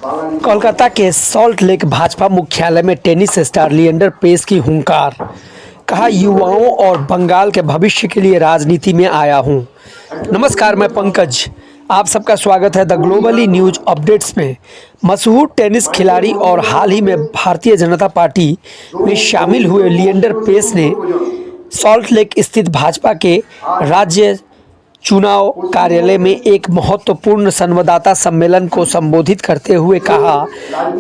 कोलकाता के salt lake Bhajpa मुख्यालय में टेनिस स्टार लिएंडर पेस की हुंकार। कहा, युवाओं और बंगाल के भविष्य के लिए राजनीति में आया हूं। नमस्कार, मैं पंकज, आप सबका स्वागत है द ग्लोबली न्यूज अपडेट्स में। मशहूर टेनिस खिलाड़ी और हाल ही में भारतीय जनता पार्टी में शामिल हुए लिएंडर पेस ने सॉल्ट लेक स्थित भाजपा के राज्य चुनाव कार्यालय में एक महत्वपूर्ण संवाददाता सम्मेलन को संबोधित करते हुए कहा,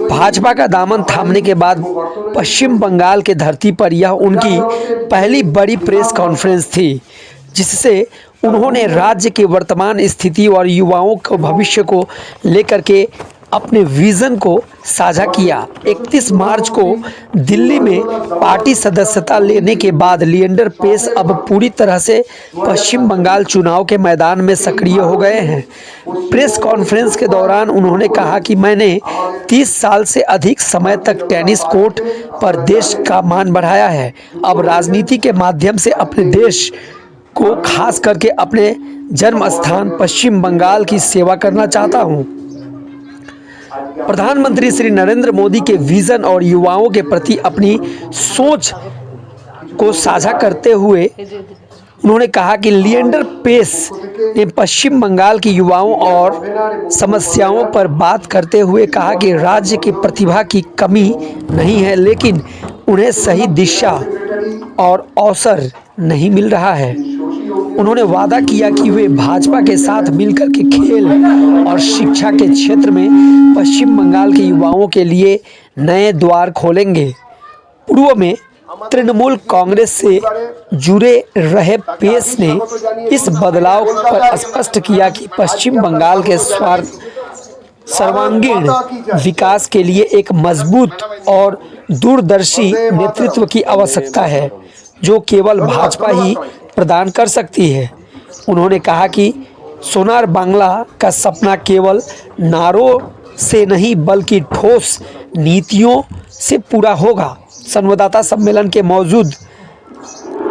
भाजपा का दामन थामने के बाद पश्चिम बंगाल के धरती पर यह उनकी पहली बड़ी प्रेस कॉन्फ्रेंस थी, जिससे उन्होंने राज्य की वर्तमान स्थिति और युवाओं के भविष्य को लेकर के अपने विजन को साझा किया। 31 मार्च को दिल्ली में पार्टी सदस्यता लेने के बाद लिएंडर पेस अब पूरी तरह से पश्चिम बंगाल चुनाव के मैदान में सक्रिय हो गए हैं। प्रेस कॉन्फ्रेंस के दौरान उन्होंने कहा कि मैंने 30 साल से अधिक समय तक टेनिस कोर्ट पर देश का मान बढ़ाया है। अब राजनीति के माध्यम से अपने देश को, खास करके अपने जन्म स्थान पश्चिम बंगाल की सेवा करना चाहता हूं। प्रधानमंत्री श्री नरेंद्र मोदी के विजन और युवाओं के प्रति अपनी सोच को साझा करते हुए उन्होंने कहा कि लिएंडर पेस ने पश्चिम बंगाल की युवाओं और समस्याओं पर बात करते हुए कहा कि राज्य की प्रतिभा की कमी नहीं है, लेकिन उन्हें सही दिशा और अवसर नहीं मिल रहा है। उन्होंने वादा किया कि वे भाजपा के साथ मिलकर के खेल और शिक्षा के क्षेत्र में पश्चिम बंगाल के युवाओं के लिए नए द्वार खोलेंगे। पूर्व में तृणमूल कांग्रेस से जुड़े रहे पेस ने इस बदलाव पर स्पष्ट किया कि पश्चिम बंगाल के सर्वांगीण विकास के लिए एक मजबूत और दूरदर्शी नेतृत्व की आवश्यकता है, जो केवल भाजपा ही प्रदान कर सकती है। उन्होंने कहा कि सोनार बांग्ला का सपना केवल नारों से नहीं बल्कि ठोस नीतियों से पूरा होगा। संवाददाता सम्मेलन के मौजूद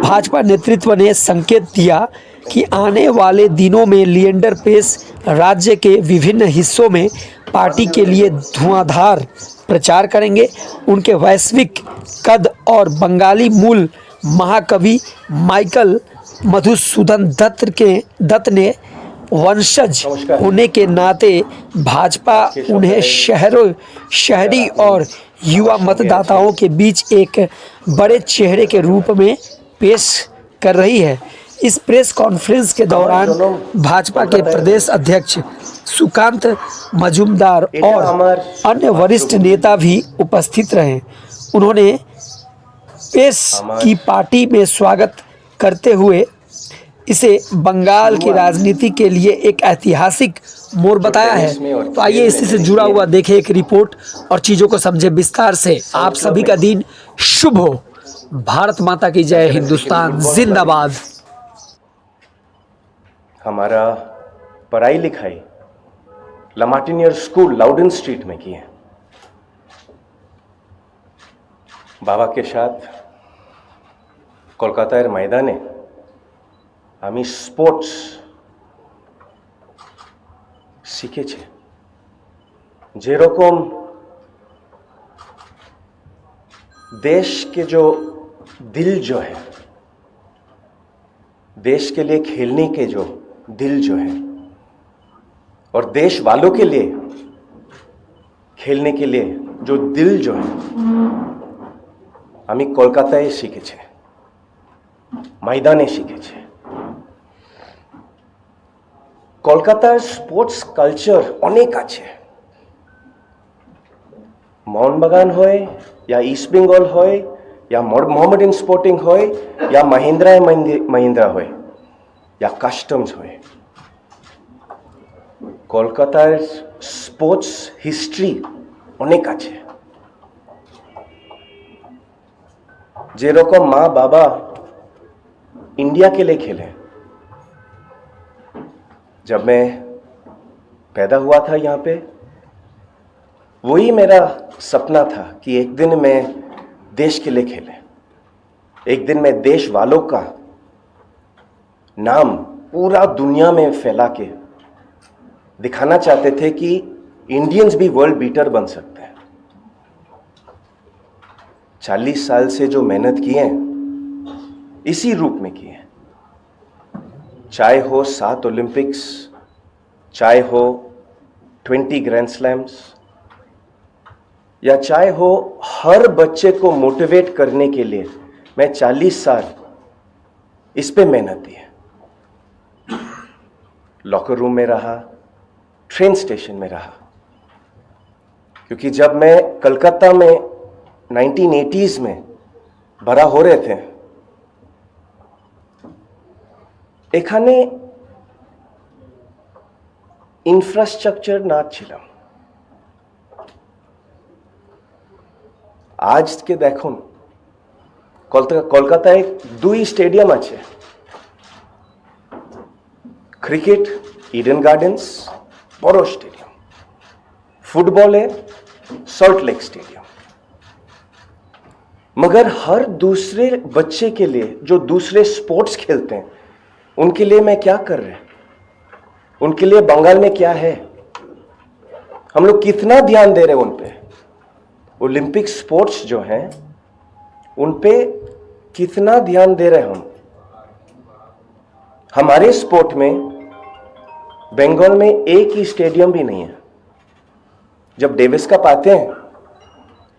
भाजपा नेतृत्व ने संकेत दिया कि आने वाले दिनों में लिएंडर पेस राज्य के विभिन्न हिस्सों में पार्टी के लिए धुआंधार प्रचार करेंगे। उनके वैश्विक कद और बंगाली मूल महाकवि माइकल मधुसूदन दत्त ने वंशज होने के नाते भाजपा उन्हें शहरी और युवा मतदाताओं के बीच एक बड़े चेहरे के रूप में पेश कर रही है। इस प्रेस कॉन्फ्रेंस के दौरान भाजपा के प्रदेश अध्यक्ष सुकांत मजूमदार और अन्य वरिष्ठ नेता भी उपस्थित रहे। उन्होंने पेस की पार्टी में स्वागत करते हुए इसे बंगाल की राजनीति के लिए एक ऐतिहासिक मोड़ बताया है। तो आइए इसी से जुड़ा हुआ देखें एक रिपोर्ट और चीज़ों को समझे विस्तार से। आप सभी का दिन शुभ हो। भारत माता की जय, हिंदुस्तान जिंदाबाद। हमारा पढ़ाई लिखाई लामार्टिनियर स्कूल लाउडन स्ट्रीट में की है। बाबा के साथ কলকাতার ময়দানে আমি স্পোর্টস শিখেছি। যেরকম देश के जो दिल जो है, देश के लिए खेलने के जो दिल जो है और देश वालों के लिए खेलने के लिए जो दिल जो है, আমি কলকাতায় শিখেছি, ময়দানে শিখেছি। কলকাতার স্পোর্টস কালচার অনেক আছে। মোহনবাগান হয় या ईस्ट बेंगल হয় या मोहम्मडन स्पोर्टिंग হয় या महिंद्रा হয় या কাস্টমস হয়। কলকাতার স্পোর্টস হিস্ট্রি অনেক আছে। যেরকম মা বাবা इंडिया के लिए खेले। जब मैं पैदा हुआ था यहाँ पे, वही मेरा सपना था कि एक दिन मैं देश के लिए खेले, एक दिन मैं देश वालों का नाम पूरा दुनिया में फैला के दिखाना चाहते थे कि इंडियंस भी वर्ल्ड बीटर बन सकते हैं। 40 साल से जो मेहनत की है इसी रूप में की है, चाहे हो 7 ओलंपिक्स, चाहे हो 20 ग्रैंड स्लैम्स, या चाहे हो हर बच्चे को मोटिवेट करने के लिए मैं 40 साल इस पे मेहनत दी है। लॉकर रूम में रहा, ट्रेन स्टेशन में रहा, क्योंकि जब मैं कलकत्ता में 1980s में बड़ा हो रहे थे, এখানে ইনফ্রাস্ট্রাকচার না ছিলাম। আজকে দেখুন কলকাতায় 2 স্টেডিয়াম আছে, ক্রিকেট ইডেন গার্ডেন্স বড় স্টেডিয়াম, फुटबॉल है सॉल्ट लेक स्टेडियम। मगर हर दूसरे बच्चे के लिए जो दूसरे स्पोर्ट्स खेलते हैं उनके लिए मैं क्या कर रहे हैं, उनके लिए बंगाल में क्या है, हम लोग कितना ध्यान दे रहे हैं उन पे। ओलंपिक स्पोर्ट्स जो हैं उन पे कितना ध्यान दे रहे हैं हम। हमारे स्पोर्ट में बंगाल में एक ही स्टेडियम भी नहीं है। जब डेविस कप आते हैं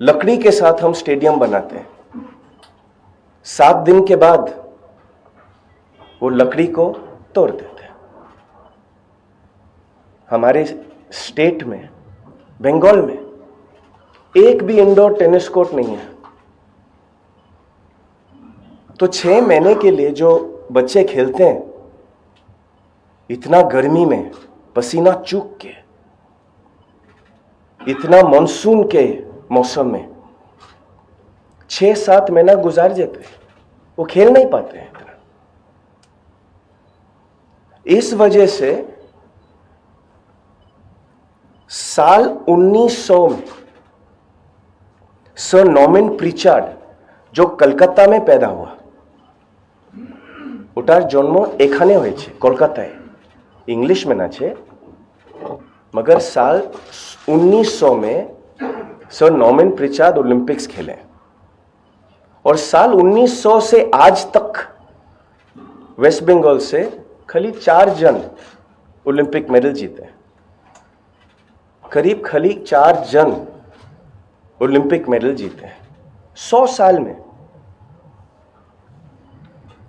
लकड़ी के साथ हम स्टेडियम बनाते हैं, 7 दिन के बाद वो लकड़ी को तोड़ देते हैं। हमारे स्टेट में बंगाल में एक भी इंडोर टेनिस कोर्ट नहीं है। तो 6 महीने के लिए जो बच्चे खेलते हैं इतना गर्मी में पसीना चूक के, इतना मानसून के मौसम में 6-7 महीना गुजार जाते हैं, वो खेल नहीं पाते हैं। इस वजह से साल 1900 में सर नॉर्मन प्रिचार्ड जो कलकत्ता में पैदा हुआ, ওটার জন্ম এখানে হয়েছে কলকাতায়, इंग्लिश में ना छे, मगर साल 1900 में सर नॉर्मन प्रिचार्ड ओलंपिक्स खेले और साल 1900 से आज तक वेस्ट बंगाल से खाली 4 जन ओलंपिक मेडल जीते, करीब खाली 4 जन ओलंपिक मेडल जीते 100 साल में।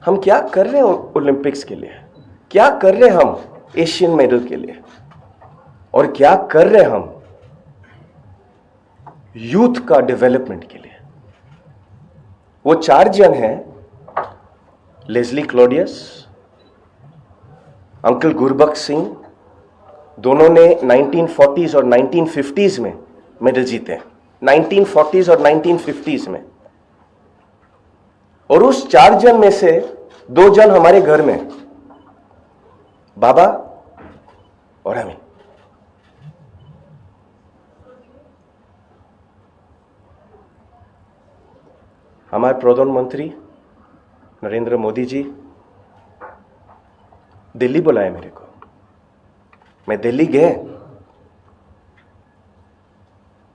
हम क्या कर रहे हैं ओलंपिक्स के लिए, क्या कर रहे हैं हम एशियन मेडल के लिए, और क्या कर रहे हैं हम यूथ का डेवलपमेंट के लिए। वो 4 जन हैं, लेस्ली क्लॉडियस, अंकल गुरबख्श सिंह, दोनों ने 1940s और 1950s में मेडल जीते, 1940s और 1950s में। और उस 4 जन में से 2 जन हमारे घर में, बाबा और हमें। हमारे प्रधानमंत्री नरेंद्र मोदी जी दिल्ली बुलाए मेरे को, मैं दिल्ली गए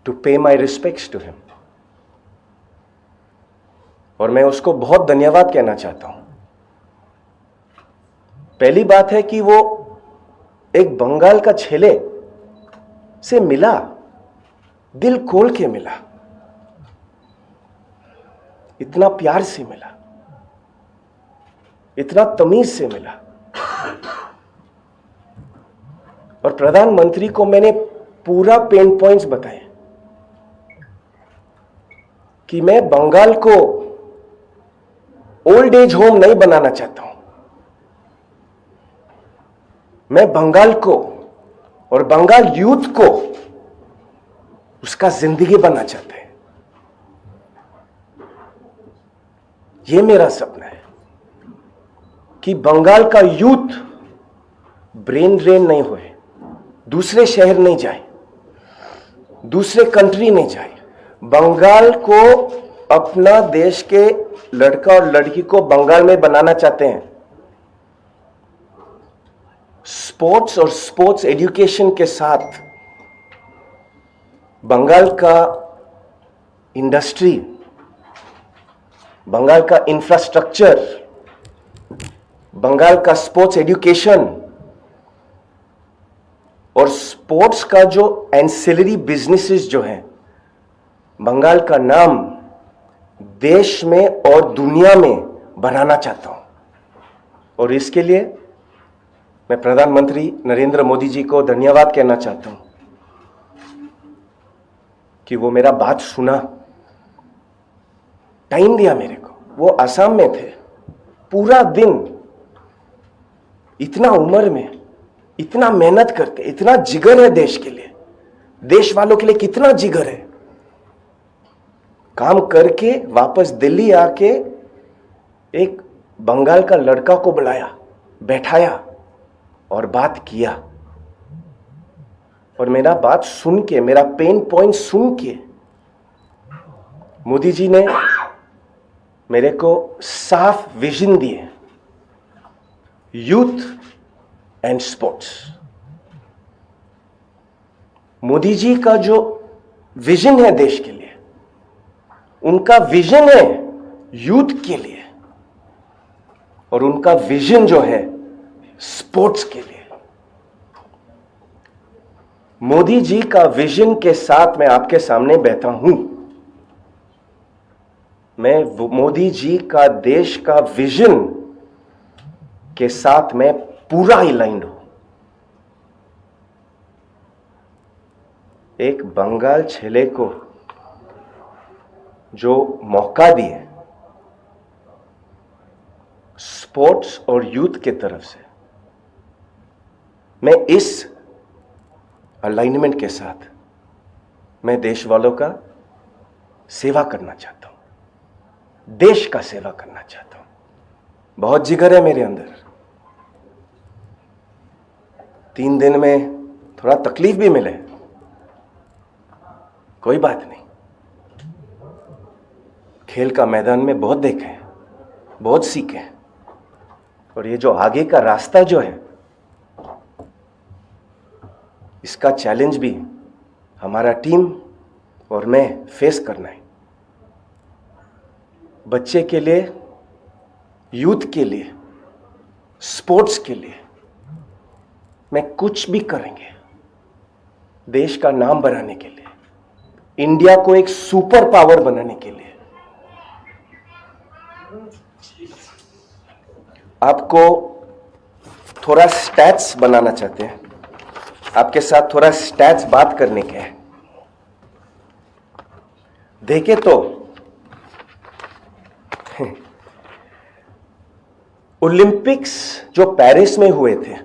टू पे माई रिस्पेक्ट्स टू हिम, और मैं उसको बहुत धन्यवाद कहना चाहता हूं। पहली बात है कि वो एक बंगाल का छेले से मिला, दिल खोल के मिला, इतना प्यार से मिला, इतना तमीज से मिला। और प्रधानमंत्री को मैंने पूरा पेन पॉइंट्स बताए कि मैं बंगाल को ओल्ड एज होम नहीं बनाना चाहता हूं, मैं बंगाल को और बंगाल यूथ को उसका जिंदगी बनना चाहता है। ये मेरा सपना है कि बंगाल का यूथ ब्रेन ड्रेन नहीं होए, दूसरे शहर नहीं जाए, दूसरे कंट्री नहीं जाए। बंगाल को अपना देश के लड़का और लड़की को बंगाल में बनाना चाहते हैं। स्पोर्ट्स और स्पोर्ट्स एजुकेशन के साथ बंगाल का इंडस्ट्री, बंगाल का इंफ्रास्ट्रक्चर, बंगाल का स्पोर्ट्स एजुकेशन और स्पोर्ट्स का जो एंसिलरी बिजनेसेस जो हैं, बंगाल का नाम देश में और दुनिया में बनाना चाहता हूं। और इसके लिए मैं प्रधानमंत्री नरेंद्र मोदी जी को धन्यवाद कहना चाहता हूं कि वो मेरा बात सुना, टाइम दिया मेरे को। वो असम में थे, पूरा दिन, इतना उम्र में इतना मेहनत करते, इतना जिगर है देश के लिए, देश वालों के लिए कितना जिगर है। काम करके वापस दिल्ली आके एक बंगाल का लड़का को बुलाया, बैठाया और बात किया। और मेरा बात सुन के, मेरा पेन पॉइंट सुन के मोदी जी ने मेरे को साफ विजन दिए, youth and sports. Modi ji का जो विजन है देश के लिए, उनका विजन है यूथ के लिए और उनका विजन जो है स्पोर्ट्स के लिए। मोदी जी का विजन के साथ मैं आपके सामने बैठा हूं। मैं मोदी जी का देश का विजन के साथ मैं पूरा अलाइंड हूं। एक बंगाल छेले को जो मौका दिए स्पोर्ट्स और यूथ के तरफ से, मैं इस अलाइनमेंट के साथ मैं देश वालों का सेवा करना चाहता हूं, देश का सेवा करना चाहता हूं। बहुत जिगर है मेरे अंदर। 3 दिन में थोड़ा तकलीफ भी मिले, कोई बात नहीं। खेल का मैदान में बहुत देखे हैं, बहुत सीखे हैं। और ये जो आगे का रास्ता जो है, इसका चैलेंज भी हमारा टीम और मैं फेस करना है। बच्चे के लिए, यूथ के लिए, स्पोर्ट्स के लिए मैं कुछ भी करेंगे, देश का नाम बनाने के लिए, इंडिया को एक सुपर पावर बनाने के लिए। आपको थोड़ा स्टैट्स बनाना चाहते हैं, आपके साथ थोड़ा स्टैट्स बात करने के हैं। देखे तो ओलंपिक्स जो पेरिस में हुए थे,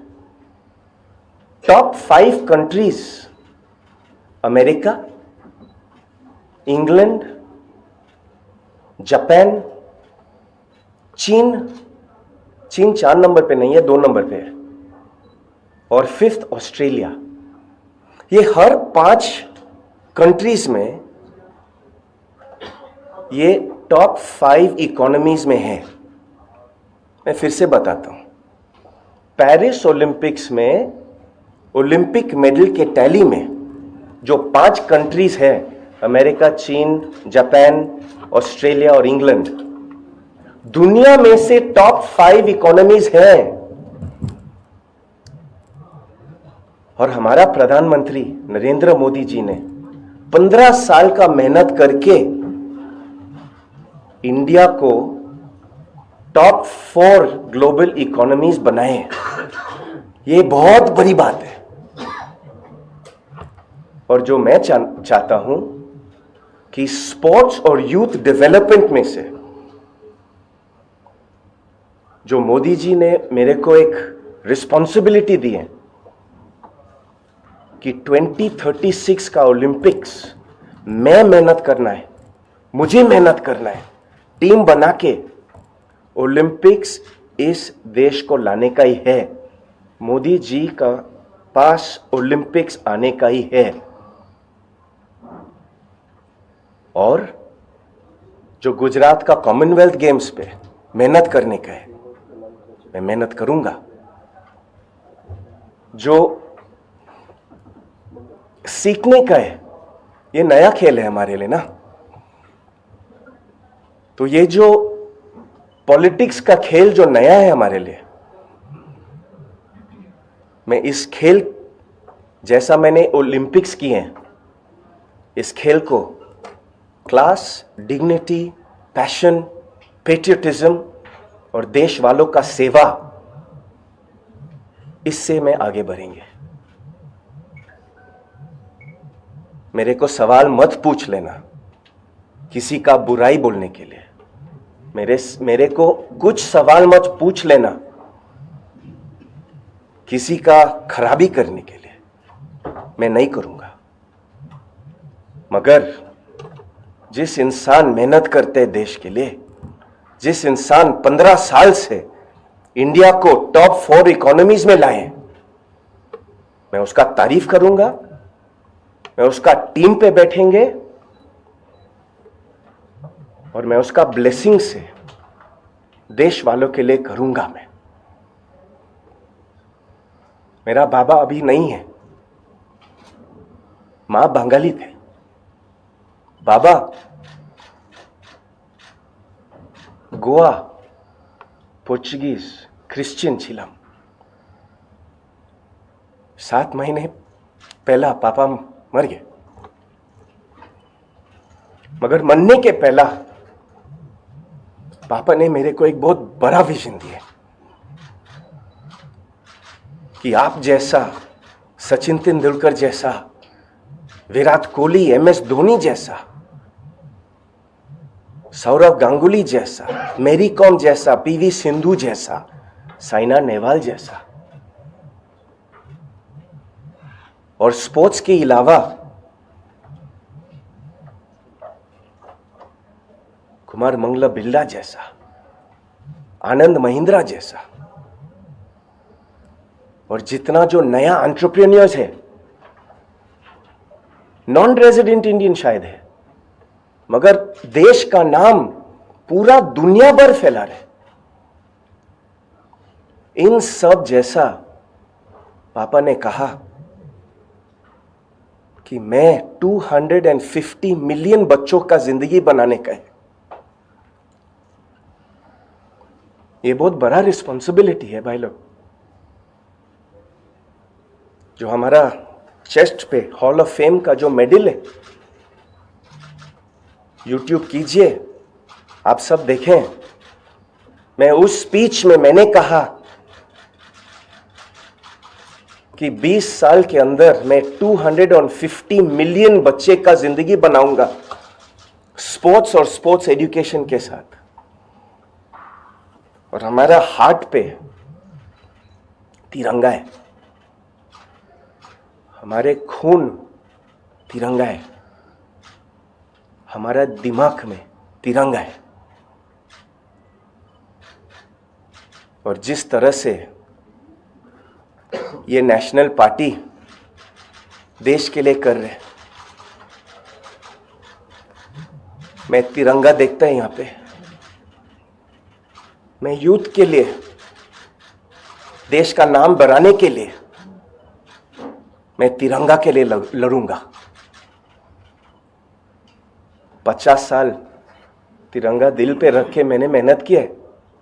top 5 countries America, England, Japan, चीन 4 नंबर पे नहीं है, 2 नंबर पे है, और 5th ऑस्ट्रेलिया। ये हर 5 कंट्रीज में ये टॉप 5 इकोनॉमीज में है। मैं फिर से बताता हूं, पेरिस ओलंपिक्स में ओलंपिक मेडल के टैली में जो 5 कंट्रीज है, अमेरिका, चीन, जापान, ऑस्ट्रेलिया और इंग्लैंड, दुनिया में से टॉप 5 इकोनॉमीज हैं। और हमारा प्रधानमंत्री नरेंद्र मोदी जी ने 15 साल का मेहनत करके इंडिया को टॉप 4 ग्लोबल इकोनॉमीज बनाए। ये बहुत बड़ी बात है। और जो मैं चाहता हूं कि स्पोर्ट्स और यूथ डेवलपमेंट में से जो मोदी जी ने मेरे को एक रिस्पॉन्सिबिलिटी दी है कि 2036 का ओलंपिक्स मैं मेहनत करना है, मुझे मेहनत करना है, टीम बना के ओलंपिक्स इस देश को लाने का ही है। मोदी जी का पास ओलंपिक्स आने का ही है। और जो गुजरात का कॉमनवेल्थ गेम्स पे मेहनत करने का है, मैं मेहनत करूंगा। जो सीखने का है, ये नया खेल है हमारे लिए ना। तो ये जो पॉलिटिक्स का खेल जो नया है हमारे लिए, मैं इस खेल जैसा मैंने ओलंपिक्स किए हैं, इस खेल को क्लास, डिग्निटी, पैशन, पेट्रियटिज्म और देश वालों का सेवा, इससे मैं आगे बढ़ेंगे। मेरे को सवाल मत पूछ लेना किसी का बुराई बोलने के लिए। मेरे को कुछ सवाल मत पूछ लेना किसी का खराबी करने के लिए, मैं नहीं करूंगा। मगर जिस इंसान मेहनत करते हैं देश के लिए, जिस इंसान 15 साल से इंडिया को टॉप 4 इकोनॉमीज में लाए, मैं उसका तारीफ करूंगा, मैं उसका टीम पे बैठेंगे और मैं उसका ब्लेसिंग से देश वालों के लिए करूंगा। मैं, मेरा बाबा अभी नहीं है, मां बंगाली थे, बाबा गोवा पोर्चुगीज क्रिश्चियन छिलम। 7 महीने पहला पापा मर गए, मगर मरने के पहला पापा ने मेरे को एक बहुत बड़ा विजन दिया कि आप जैसा, सचिन तेंदुलकर जैसा, विराट कोहली, MS धोनी जैसा, सौरव गांगुली जैसा, मैरी कॉम जैसा, PV सिंधु जैसा, साइना नेहवाल जैसा, और स्पोर्ट्स के अलावा कुमार मंगला बिरला जैसा, आनंद महिंद्रा जैसा, और जितना जो नया एंटरप्रेन्योर्स है, नॉन रेजिडेंट इंडियन शायद है, मगर देश का नाम पूरा दुनिया भर फैला रहे, इन सब जैसा पापा ने कहा कि मैं 250 मिलियन बच्चों का जिंदगी बनाने का है। ये बहुत बड़ा रिस्पॉन्सिबिलिटी है भाई लोग। जो हमारा चेस्ट पे हॉल ऑफ फेम का जो मेडल है, यूट्यूब कीजिए, आप सब देखें। मैं उस स्पीच में मैंने कहा कि 20 साल के अंदर मैं 250 मिलियन बच्चे का जिंदगी बनाऊंगा, स्पोर्ट्स और स्पोर्ट्स एजुकेशन के साथ। और हमारा हार्ट पे तिरंगा है, हमारे खून तिरंगा है, हमारा दिमाग में तिरंगा है। और जिस तरह से ये नेशनल पार्टी देश के लिए कर रहे, मैं तिरंगा देखता है यहां पे, मैं यूथ के लिए, देश का नाम बढ़ाने के लिए मैं तिरंगा के लिए लड़ूंगा। 50 साल तिरंगा दिल पे रख के मैंने मेहनत की है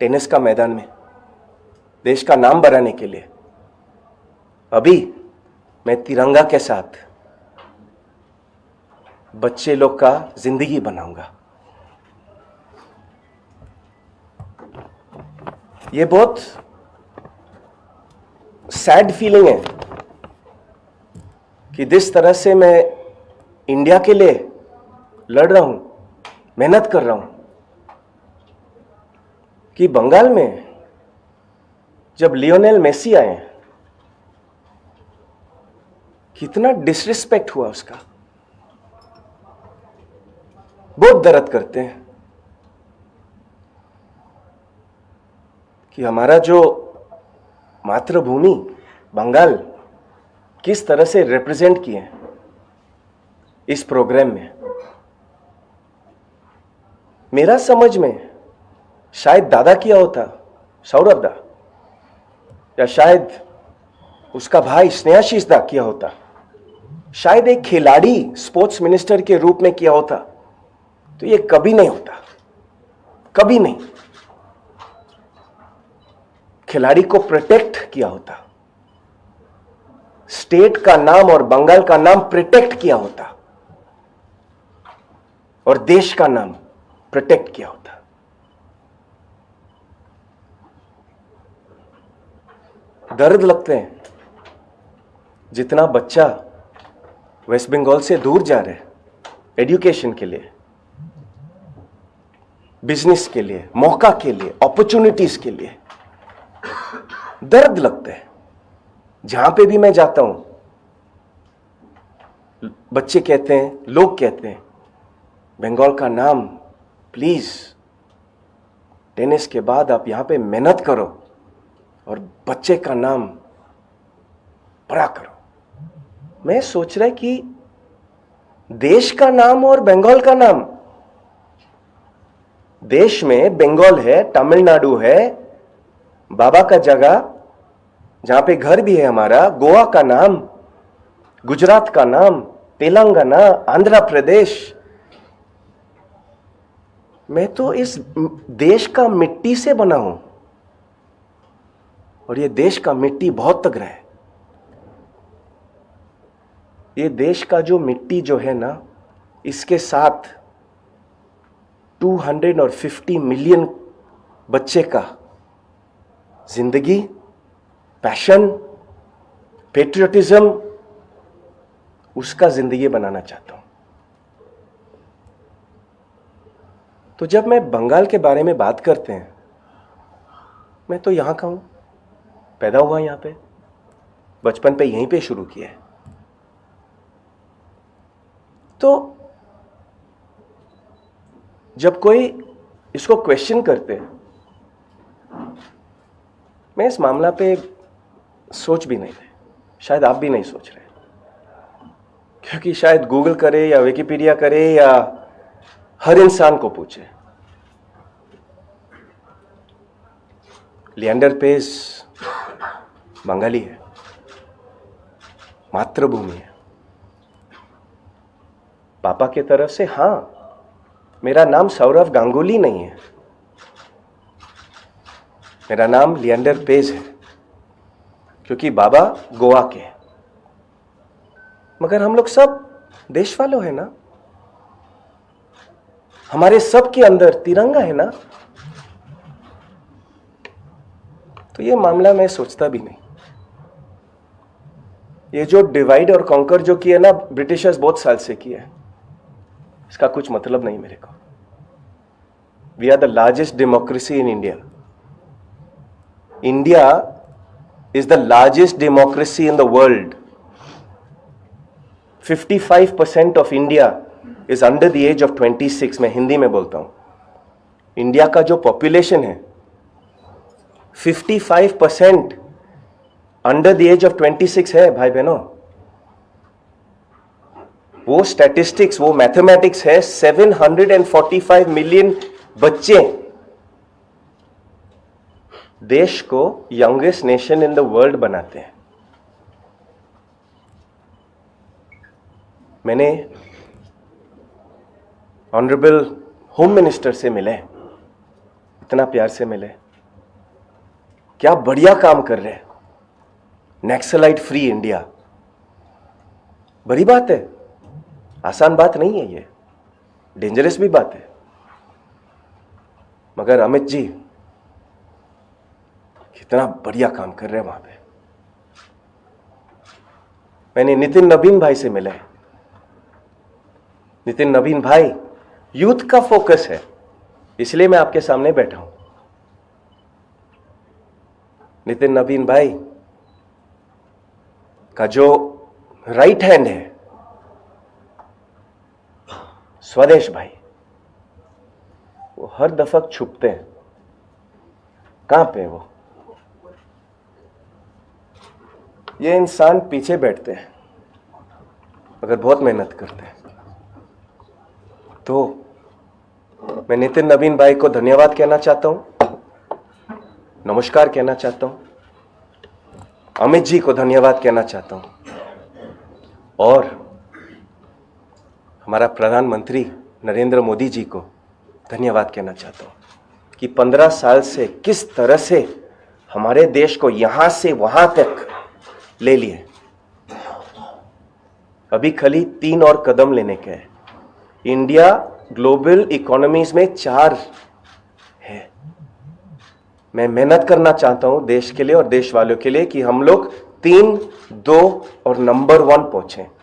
टेनिस का मैदान में, देश का नाम बढ़ाने के लिए। अभी मैं तिरंगा के साथ बच्चे लोग का जिंदगी बनाऊंगा। ये बहुत सैड फीलिंग है कि जिस तरह से मैं इंडिया के लिए लड़ रहा हूं, मेहनत कर रहा हूं, कि बंगाल में जब लियोनेल मेसी आए, कितना डिसरिस्पेक्ट हुआ उसका। बहुत दर्द करते हैं कि हमारा जो मातृभूमि बंगाल किस तरह से रिप्रेजेंट किए इस प्रोग्राम में। मेरा समझ में शायद दादा किया होता, सौरभ दा, या शायद उसका भाई स्नेहाशीष दा किया होता, शायद एक खिलाड़ी स्पोर्ट्स मिनिस्टर के रूप में किया होता तो ये कभी नहीं होता, कभी नहीं। खिलाड़ी को प्रोटेक्ट किया होता, स्टेट का नाम और बंगाल का नाम प्रोटेक्ट किया होता और देश का नाम प्रोटेक्ट किया होता। दर्द लगते हैं जितना बच्चा वेस्ट बंगाल से दूर जा रहे हैं एजुकेशन के लिए, बिजनेस के लिए, मौका के लिए, अपॉर्चुनिटीज के लिए। दर्द लगते हैं। जहां पे भी मैं जाता हूं बच्चे कहते हैं, लोग कहते हैं, बंगाल का नाम प्लीज टेनिस के बाद आप यहां पे मेहनत करो और बच्चे का नाम बड़ा करो। मैं सोच रहा कि देश का नाम और बंगाल का नाम, देश में बंगाल है, तमिलनाडु है, बाबा का जगह जहां पे घर भी है हमारा, गोवा का नाम, गुजरात का नाम, तेलंगाना, आंध्र प्रदेश। मैं तो इस देश का मिट्टी से बना हूं और ये देश का मिट्टी बहुत तगड़ा है। ये देश का जो मिट्टी जो है ना, इसके साथ 250 मिलियन बच्चे का जिंदगी, पैशन, पेट्रियटिज्म, उसका जिंदगी बनाना चाहता हूं। तो जब मैं बंगाल के बारे में बात करते हैं, मैं तो यहां का हूं, पैदा हुआ यहां पे, बचपन पे यहीं पे शुरू किया है। तो जब कोई इसको क्वेश्चन करते हैं, मैं इस मामला पे सोच भी नहीं रहे, शायद आप भी नहीं सोच रहे, क्योंकि शायद गूगल करे या विकिपीडिया करे या हर इंसान को पूछे, लिएंडर पेस बंगाली है, मातृभूमि है। पापा के तरफ से हां, मेरा नाम सौरव गांगुली नहीं है, मेरा नाम लिएंडर पेस है, क्योंकि बाबा गोवा के हैं। मगर हम लोग सब देश वालों हैं ना, हमारे सब के अंदर तिरंगा है ना। तो ये मामला मैं सोचता भी नहीं। ये जो डिवाइड और कॉन्कर जो किया ना ब्रिटिशर्स बहुत साल से किया है, इसका कुछ मतलब नहीं मेरे को। We are the largest democracy in India. India is the largest democracy in the world. 55% of India is under the age of 26. मैं हिंदी में बोलता हूं। इंडिया का जो पॉपुलेशन है 55% अंडर द एज ऑफ 26 है भाई बहनों। वो स्टैटिस्टिक्स, वो मैथमेटिक्स है। 745 मिलियन बच्चे देश को youngest nation in the world बनाते हैं। मैंने ऑनरेबल होम मिनिस्टर से मिले, इतना प्यार से मिले, क्या बढ़िया काम कर रहे हैं, नक्सलाइट फ्री इंडिया। बड़ी बात है, आसान बात नहीं है, ये डेंजरस भी बात है। मगर अमित जी कितना बढ़िया काम कर रहे हैं वहां पे। मैंने नितिन नवीन भाई से मिला है। नितिन नवीन भाई यूथ का फोकस है, इसलिए मैं आपके सामने बैठा हूं। नितिन नवीन भाई का जो राइट हैंड है स्वदेश भाई, वो हर दफा छुपते हैं। कहां पे वो? ये इंसान पीछे बैठते हैं मगर बहुत मेहनत करते हैं। तो मैं नितिन नवीन भाई को धन्यवाद कहना चाहता हूं, नमस्कार कहना चाहता हूं, अमित जी को धन्यवाद कहना चाहता हूं और हमारा प्रधानमंत्री नरेंद्र मोदी जी को धन्यवाद कहना चाहता हूँ कि 15 साल से किस तरह से हमारे देश को यहाँ से वहाँ तक ले लिए। अभी खाली 3 और कदम लेने के हैं। इंडिया ग्लोबल इकोनॉमीज में 4 है। मैं मेहनत करना चाहता हूं देश के लिए और देश वालों के लिए कि हम लोग 3, 2 और नंबर 1 पहुंचे।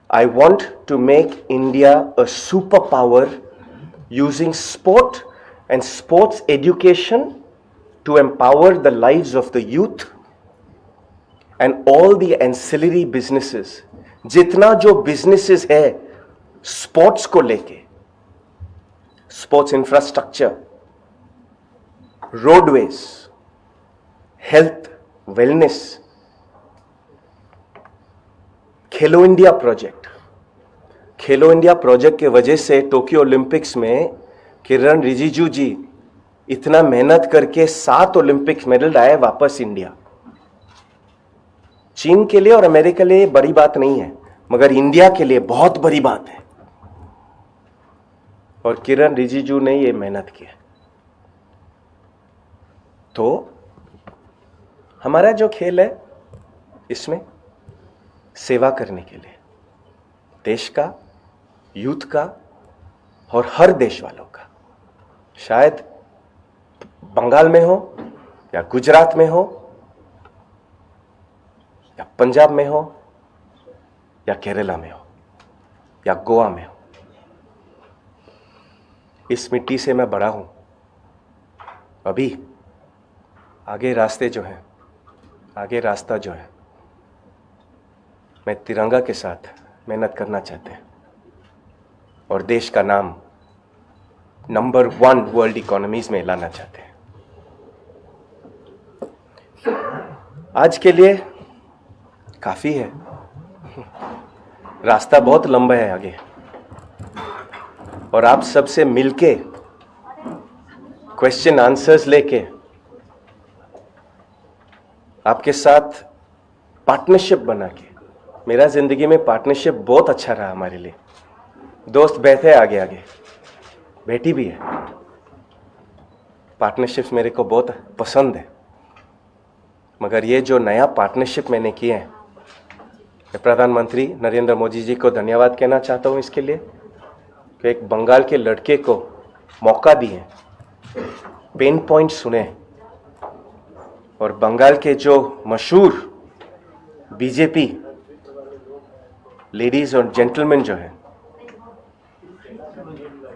I want to make India a super power using sport and sports education to empower the lives of the youth and all the ancillary businesses. जितना जो बिजनेसेस है स्पोर्ट्स को लेके, sports infrastructure, roadways, health, wellness, Khelo India project. Khelo India project के वजह से Tokyo Olympics में किरण रिजिजू जी इतना मेहनत करके 7 ओलंपिक्स मेडल लाए वापस इंडिया। चीन के लिए और अमेरिका के लिए बड़ी बात नहीं है, मगर इंडिया के लिए बहुत बड़ी बात है। और किरण रिजिजू ने ये मेहनत की। तो हमारा जो खेल है इसमें सेवा करने के लिए देश का, यूथ का और हर देश वालों का। शायद बंगाल में हो या गुजरात में हो या पंजाब में हो या केरला में हो या गोवा में हो, इस मिट्टी से मैं बड़ा हूं। अभी आगे रास्ते जो हैं, आगे रास्ता जो है, मैं तिरंगा के साथ मेहनत करना चाहते हैं और देश का नाम नंबर 1 वर्ल्ड इकोनॉमीज में लाना चाहते हैं। आज के लिए काफी है, रास्ता बहुत लंबा है आगे, और आप सबसे मिलके क्वेश्चन आंसर्स लेके आपके साथ पार्टनरशिप बना के, मेरा जिंदगी में पार्टनरशिप बहुत अच्छा रहा हमारे लिए। दोस्त बैठे आगे आगे, बेटी भी है। पार्टनरशिप मेरे को बहुत पसंद है, मगर ये जो नया पार्टनरशिप मैंने किया है, मैं प्रधानमंत्री नरेंद्र मोदी जी को धन्यवाद कहना चाहता हूँ इसके लिए कि एक बंगाल के लड़के को मौका दिए, पेन पॉइंट सुने, और बंगाल के जो मशहूर बीजेपी लेडीज और जेंटलमैन जो है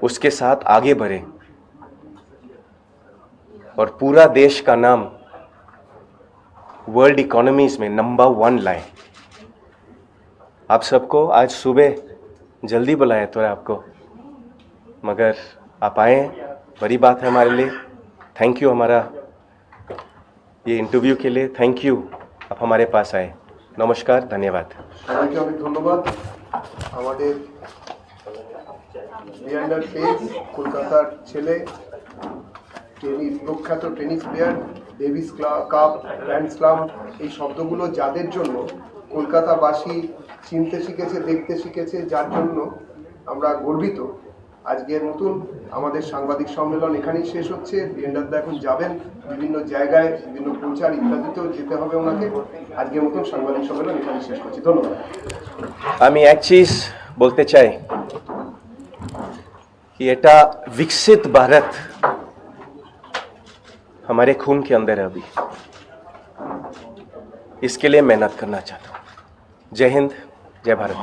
उसके साथ आगे बढ़े और पूरा देश का नाम वर्ल्ड इकोनॉमीज में नंबर 1 लाए। आप सबको आज सुबह जल्दी बुलाया तो आपको, मगर आप आए, बड़ी बात है हमारे लिए। थैंक यू हमारा ये इंटरव्यू के लिए, थैंक यू आप हमारे पास आए। नमस्कार, धन्यवाद। সবাইকে অনেক ধন্যবাদ। আমাদের লিয়ান্ডার পেজ কলকাতার ছেলে, প্রখ্যাত tennis player, Davis cup, grand slam, এই শব্দগুলো যাদের জন্য কলকাতাবাসী চিনতে শিখেছে, দেখতে শিখেছে, যার জন্য আমরা গর্বিত। আজকের মতন আমাদের সাংবাদিক সম্মেলন এখানেই শেষ হচ্ছে। লিয়েন্ডারদা এখন যাবেন বিভিন্ন জায়গায়, বিভিন্ন প্রচার ইত্যাদিতেও যেতে হবে ওনাকে। আজকের মতন সাংবাদিক সম্মেলন এখানেই শেষ করছি। ধন্যবাদ। আমি এক चीज बोलते चाहे कि এটা विकसित भारत हमारे खून के अंदर है अभी, इसके लिए मेहनत करना चाहता हूँ। जय हिंद, जय भारत।